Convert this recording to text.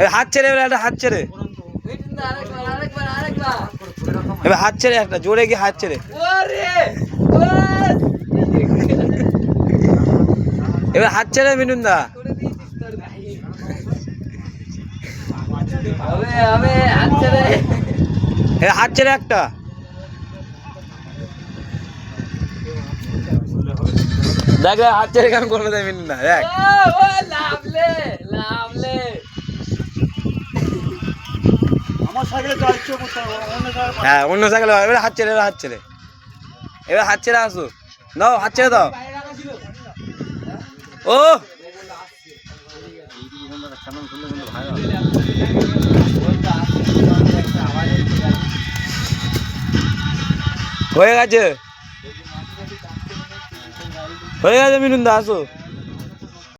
হাত ছেড়ে একটা হাত ছেড়ে এবার হাত ছেড়ে একটা জোরে গিয়ে হাত ছেড়ে এবার হাত ছেড়ে মিঠুন দা হাত ছেড়ে একটা দেখ হাত ছেড়ে কেন করবে তাই মিঠুন দা দেখ হ্যাঁ অন্য সাইকেলে এবার হাত ছেড়ে হাত ছেড়ে এবার হাত ছেড়ে আসো দাও হাত ছেড়ে দাও ও হয়ে গেছে মিঠুন দা আসো